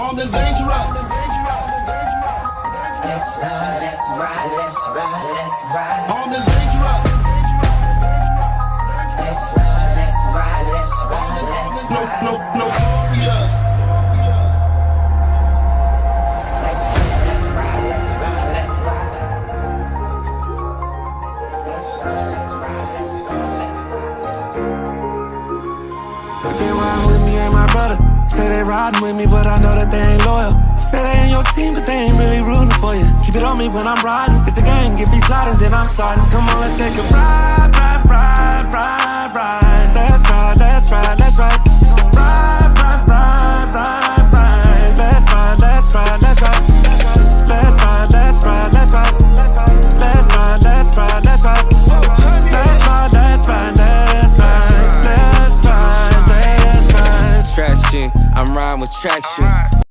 On the dangerous. Let's ride, let's ride, let's ride, let's ride. On the dangerous. Let's ride, let's ride, let's ride, let's ride. Notorious. If they riding with me, ain't my brother. Say they riding with me, but I know that they ain't loyal. Say they ain't your team, but they ain't really rooting for you. Keep it on me when I'm riding. It's the game, if he's sliding, then I'm sliding. Come on, let's take a ride, ride, ride, ride, ride. Let's ride, let's ride, let's ride. Ride, ride, ride, ride, ride. Let's ride, let's ride, let's ride. Let's ride, let's ride, let's ride. Let's ride, let's ride, let's ride. Let's ride, let's ride, let's ride. Let's ride, let's ride. Traction, I'm riding with traction.